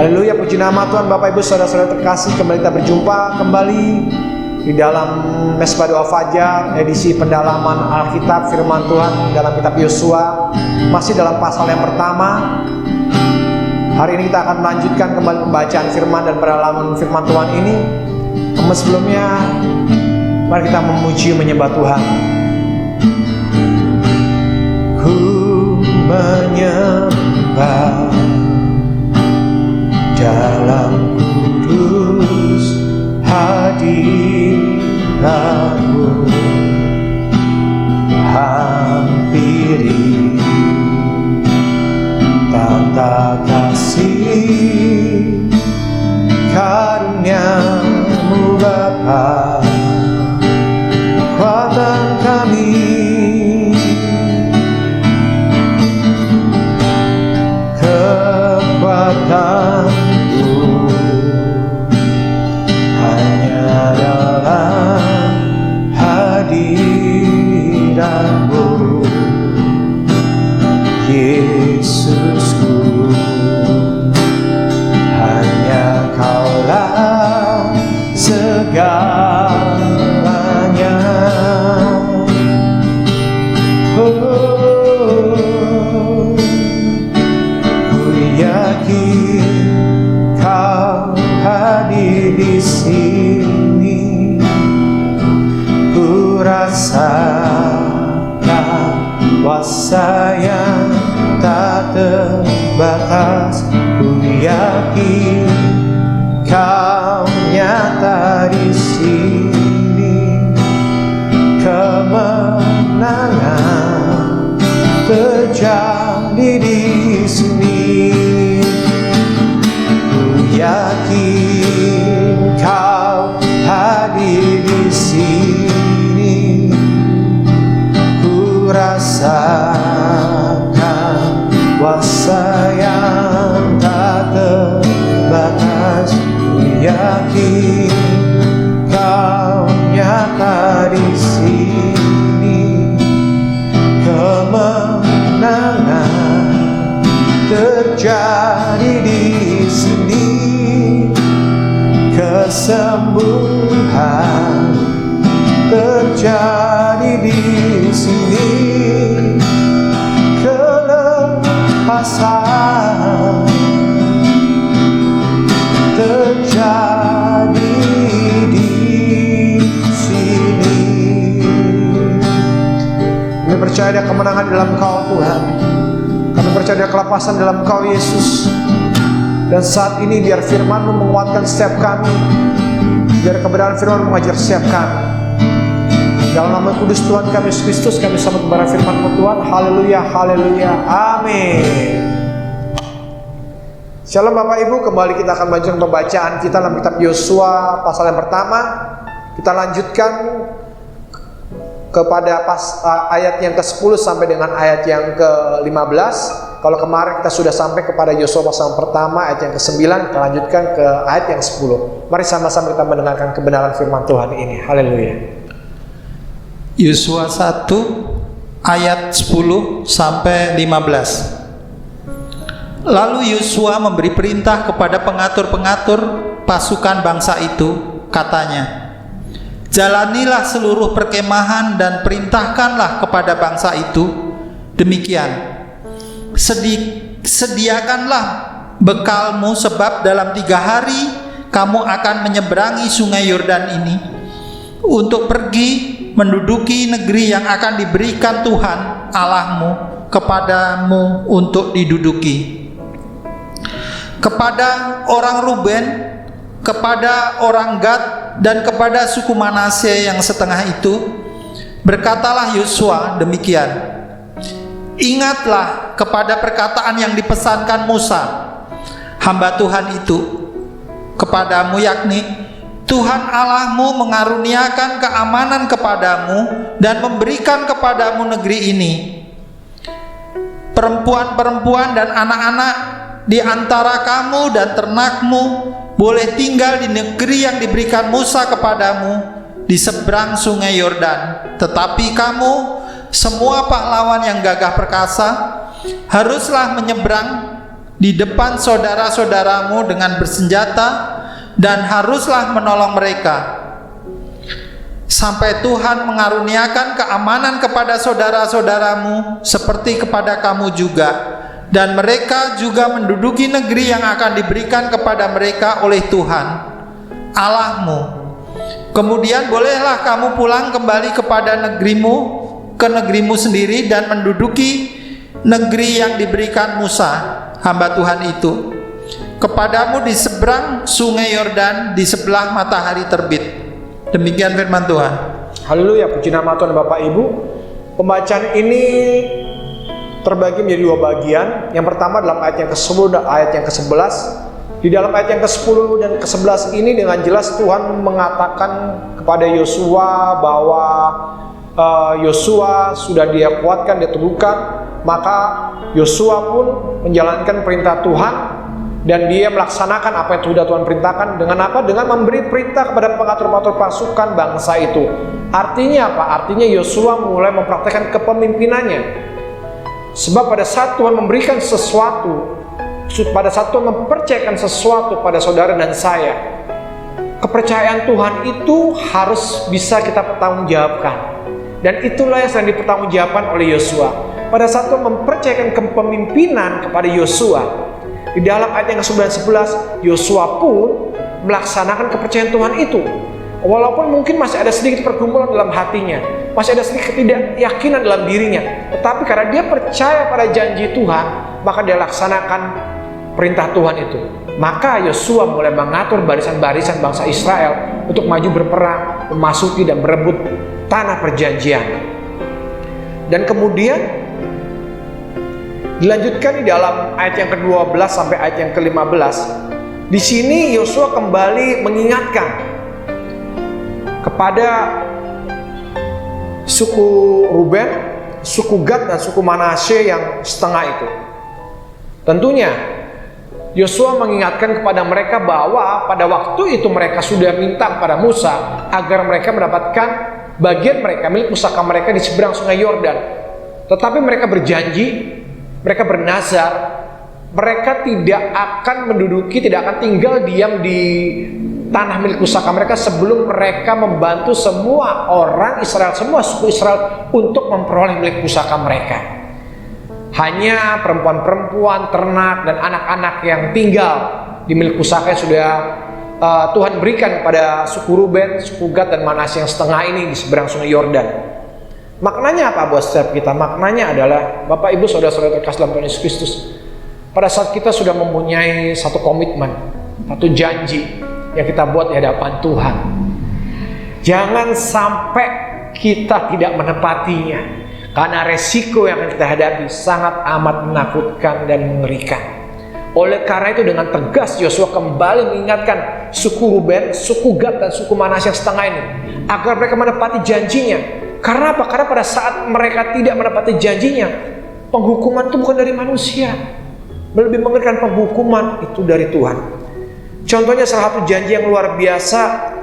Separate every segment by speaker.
Speaker 1: Haleluya, puji nama Tuhan. Bapak Ibu saudara-saudara terkasih, kembali kita berjumpa kembali di dalam Mesbah Doa Fajar, edisi pendalaman Alkitab firman Tuhan dalam kitab Yosua, masih dalam pasal yang pertama. Hari ini kita akan melanjutkan kembali pembacaan firman dan pendalaman firman Tuhan ini. Namun sebelumnya, mari kita memuji menyembah Tuhan. Ku menyembah dalam kudus hadiratmu, hampiri tata kasih karuniamu Bapa, kekuatan kami. Kekuatanku hanya dalam hadiratmu, Yesusku. Hanya Kaulah segalanya. Kau hadir di sini, ku rasakan kuasa yang tak terbatas. Ku yakin Kau nyata di sini, kemenangan terjadi di sini. Yakin Kau hadir di sini, ku rasakan kuasa yang tak terbatas. Ku yakin Kau nyata di sini, kemenangan terjadi di sini, kesembuhan terjadi di sini, kelepasan terjadi di sini. Kami percaya ada kemenangan dalam Kau Tuhan. Kami percaya ada kelepasan dalam Kau Yesus. Dan saat ini biar firman-Mu menguatkan setiap kami, biar kebenaran firman mengajar setiap kami. Dalam nama kudus Tuhan kami Yesus Kristus, kami sambut kebenaran firman-Mu Tuhan. Haleluya, haleluya, amin. Shalom Bapak Ibu, kembali kita akan melanjutkan pembacaan kita dalam kitab Yosua pasal yang pertama. Kita lanjutkan kepada ayat yang ke-10 sampai dengan ayat yang ke-15. Kalau kemarin kita sudah sampai kepada Yosua pasal pertama ayat yang ke-9, kita lanjutkan ke ayat yang 10. Mari sama-sama kita mendengarkan kebenaran firman Tuhan ini. Haleluya.
Speaker 2: Yosua 1 ayat 10 sampai 15. Lalu Yosua memberi perintah kepada pengatur-pengatur pasukan bangsa itu, katanya, jalanilah seluruh perkemahan dan perintahkanlah kepada bangsa itu demikian. Sediakanlah bekalmu, sebab dalam 3 hari kamu akan menyeberangi sungai Yordan ini untuk pergi menduduki negeri yang akan diberikan Tuhan Allahmu kepadamu untuk diduduki. Kepada orang Ruben, kepada orang Gad, dan kepada suku Manasye yang setengah itu, berkatalah Yosua demikian, ingatlah kepada perkataan yang dipesankan Musa, hamba Tuhan itu, kepadamu, yakni Tuhan Allahmu mengaruniakan keamanan kepadamu dan memberikan kepadamu negeri ini. Perempuan-perempuan dan anak-anak di antara kamu dan ternakmu boleh tinggal di negeri yang diberikan Musa kepadamu di seberang sungai Yordan. Tetapi kamu, semua pahlawan yang gagah perkasa, haruslah menyeberang di depan saudara-saudaramu dengan bersenjata, dan haruslah menolong mereka, sampai Tuhan mengaruniakan keamanan kepada saudara-saudaramu seperti kepada kamu juga, dan mereka juga menduduki negeri yang akan diberikan kepada mereka oleh Tuhan Allahmu. Kemudian bolehlah kamu pulang kembali kepada negerimu, ke negerimu sendiri, dan menduduki negeri yang diberikan Musa, hamba Tuhan itu, kepadamu di seberang sungai Yordan, di sebelah matahari terbit. Demikian firman Tuhan.
Speaker 1: Haleluya, puji nama Tuhan. Bapak Ibu, pembacaan ini terbagi menjadi dua bagian. Yang pertama dalam ayat yang ke-10 dan ayat yang ke-11. Di dalam ayat yang ke-10 dan ke-11 ini dengan jelas Tuhan mengatakan kepada Yosua bahwa Yosua sudah dia kuatkan, dia teguhkan. Maka Yosua pun menjalankan perintah Tuhan dan dia melaksanakan apa yang sudah Tuhan perintahkan. Dengan apa? Dengan memberi perintah kepada pengatur-pengatur pasukan bangsa itu. Artinya apa? Artinya Yosua mulai mempraktekkan kepemimpinannya. Sebab pada saat Tuhan memberikan sesuatu, pada saat Tuhan mempercayakan sesuatu pada saudara dan saya, kepercayaan Tuhan itu harus bisa kita pertanggungjawabkan. Dan itulah yang sedang dipertanggungjawabkan oleh Yosua. Pada saat Tuhan mempercayakan kepemimpinan kepada Yosua, di dalam ayat yang ke-9 dan 11, Yosua pun melaksanakan kepercayaan Tuhan itu. Walaupun mungkin masih ada sedikit pergumulan dalam hatinya, masih ada sedikit ketidakyakinan dalam dirinya, tetapi karena dia percaya pada janji Tuhan, maka dia laksanakan perintah Tuhan itu. Maka Yosua mulai mengatur barisan-barisan bangsa Israel untuk maju berperang, memasuki dan berebut tanah perjanjian. Dan kemudian dilanjutkan di dalam ayat yang ke-12 sampai ayat yang ke-15. Di sini Yosua kembali mengingatkan kepada suku Ruben, suku Gad dan suku Manasye yang setengah itu. Tentunya Yosua mengingatkan kepada mereka bahwa pada waktu itu mereka sudah minta kepada Musa agar mereka mendapatkan bagian mereka, milik pusaka mereka di seberang sungai Yordan. Tetapi mereka berjanji, mereka bernazar, mereka tidak akan menduduki, tidak akan tinggal diam di tanah milik pusaka mereka sebelum mereka membantu semua orang Israel, semua suku Israel untuk memperoleh milik pusaka mereka. Hanya perempuan-perempuan, ternak, dan anak-anak yang tinggal di milik pusaka yang sudah Tuhan berikan kepada suku Ruben, suku Gad, dan Manasye yang setengah ini di seberang sungai Yordan. Maknanya apa buat setiap kita? Maknanya adalah, Bapak Ibu Saudara-saudara terkasih dalam Tuhan Yesus Kristus, pada saat kita sudah mempunyai satu komitmen, satu janji yang kita buat di hadapan Tuhan, jangan sampai kita tidak menepatinya. Karena resiko yang akan kita hadapi sangat amat menakutkan dan mengerikan. Oleh karena itu dengan tegas Yosua kembali mengingatkan suku Ruben, suku Gad, dan suku Manasye yang setengah ini agar mereka menepati janjinya. Karena apa? Karena pada saat mereka tidak menepati janjinya, penghukuman itu bukan dari manusia. Lebih mengerikan penghukuman itu dari Tuhan. Contohnya salah satu janji yang luar biasa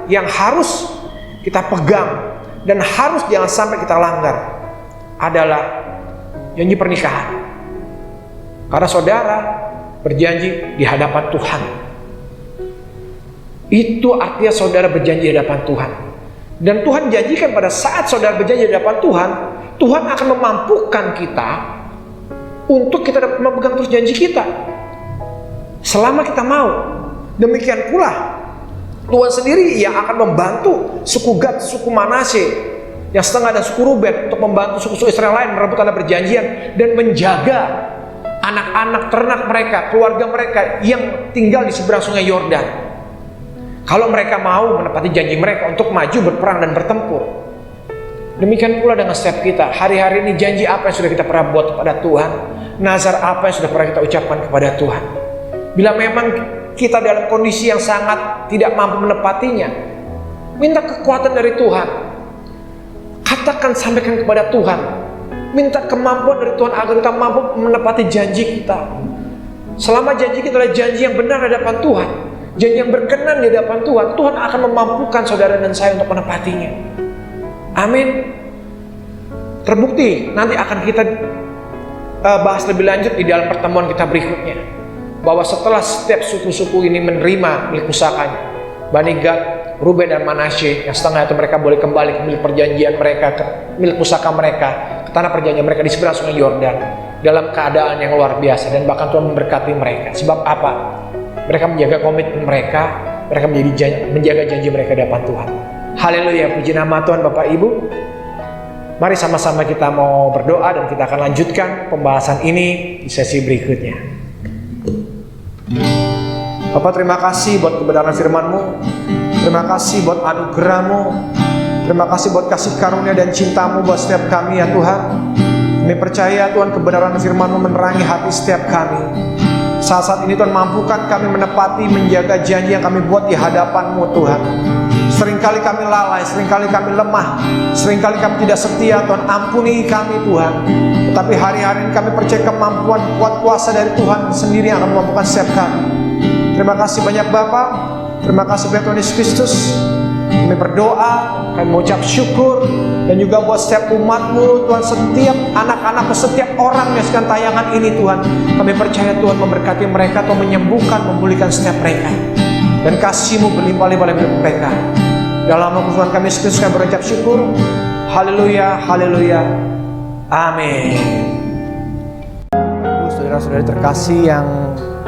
Speaker 1: yang harus kita pegang dan harus jangan sampai kita langgar adalah janji pernikahan. Karena saudara berjanji di hadapan Tuhan. Itu artinya saudara berjanji di hadapan Tuhan. Dan Tuhan janjikan pada saat saudara berjanji di hadapan Tuhan, Tuhan akan memampukan kita untuk kita dapat memegang terus janji kita selama kita mau. Demikian pula Tuhan sendiri yang akan membantu suku Gad, suku Manasye yang setengah, dan suku Ruben untuk membantu suku-suku Israel lain merebut tanah perjanjian dan menjaga anak-anak ternak mereka, keluarga mereka yang tinggal di seberang sungai Yordan. Kalau mereka mau menepati janji mereka untuk maju berperang dan bertempur. Demikian pula dengan setiap kita. Hari-hari ini janji apa yang sudah kita pernah buat kepada Tuhan? Nazar apa yang sudah pernah kita ucapkan kepada Tuhan? Bila memang kita dalam kondisi yang sangat tidak mampu menepatinya, minta kekuatan dari Tuhan. Katakan, sampaikan kepada Tuhan. Minta kemampuan dari Tuhan agar kita mampu menepati janji kita. Selama janji kita adalah janji yang benar di hadapan Tuhan, janji yang berkenan di hadapan Tuhan, Tuhan akan memampukan saudara dan saya untuk menepatinya. Amin. Terbukti nanti akan kita bahas lebih lanjut di dalam pertemuan kita berikutnya. bahwa setelah setiap suku-suku ini menerima milik pusakanya, Bani Gad, Ruben dan Manasye, yang setengah itu mereka boleh kembali ke milik perjanjian mereka, ke milik pusaka mereka, ke tanah perjanjian mereka di seberang sungai Yordan, dalam keadaan yang luar biasa. Dan bahkan Tuhan memberkati mereka. Sebab apa? Mereka menjaga komitmen mereka, mereka menjaga janji mereka di hadapan Tuhan. Haleluya, puji nama Tuhan. Bapak Ibu, mari sama-sama kita mau berdoa dan kita akan lanjutkan pembahasan ini di sesi berikutnya. Bapak, terima kasih buat kebenaran firman-Mu. Terima kasih buat anugerah-Mu. Terima kasih buat kasih karunia dan cinta-Mu buat setiap kami ya Tuhan. Kami percaya Tuhan kebenaran firman-Mu menerangi hati setiap kami. Saat-saat ini Tuhan, mampukan kami menepati, menjaga janji yang kami buat di hadapan-Mu Tuhan. Seringkali kami lalai, seringkali kami lemah, seringkali kami tidak setia Tuhan. Ampuni kami Tuhan. Tetapi hari-hari ini kami percaya kemampuan, kuat kuasa dari Tuhan sendiri yang akan memampukan setiap kami. Terima kasih banyak Bapak. Terima kasih banyak Tuhan Yesus Kristus. Kami berdoa, kami mengucap syukur, dan juga buat setiap umat-Mu Tuhan, setiap anak-anak, setiap orang yang menyaksikan tayangan ini Tuhan. Kami percaya Tuhan memberkati mereka, Tuhan menyembuhkan, memulihkan setiap mereka, dan kasih-Mu berlimpah-limpah dalam hidup mereka. Dalam nama Tuhan kami Yesus Kristus kami berucap syukur. Haleluya, haleluya, amin. Saudara-saudari terkasih yang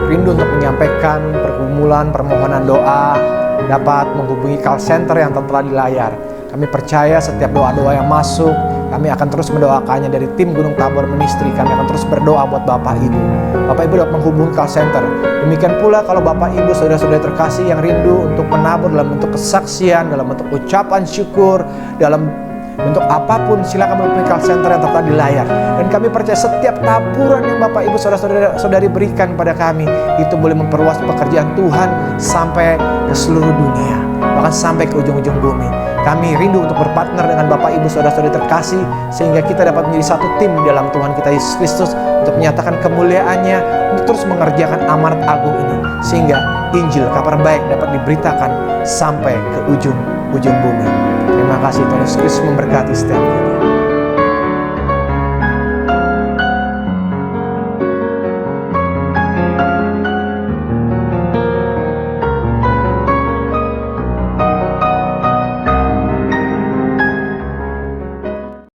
Speaker 1: rindu untuk menyampaikan pergumulan, permohonan doa, dapat menghubungi call center yang tertera di layar. Kami percaya setiap doa-doa yang masuk, kami akan terus mendoakannya dari tim Gunung Tabor Ministry. Kami akan terus berdoa buat Bapak Ibu. Bapak Ibu dapat menghubungi call center. Demikian pula kalau Bapak Ibu, saudara-saudari terkasih yang rindu untuk menabur dalam bentuk kesaksian, dalam bentuk ucapan syukur, dalam bentuk apapun, silakan menghubungi call center yang tertera di layar. Dan kami percaya setiap taburan yang Bapak Ibu saudara-saudari berikan pada kami, itu boleh memperluas pekerjaan Tuhan sampai ke seluruh dunia, bahkan sampai ke ujung-ujung bumi. Kami rindu untuk berpartner dengan Bapak Ibu saudara-saudari terkasih, sehingga kita dapat menjadi satu tim dalam Tuhan kita Yesus Kristus untuk menyatakan kemuliaan-Nya, untuk terus mengerjakan amanat agung ini, sehingga Injil, kabar baik dapat diberitakan sampai ke ujung-ujung bumi. Terima kasih, Tuhan Yesus Kristus memberkati setiap kita.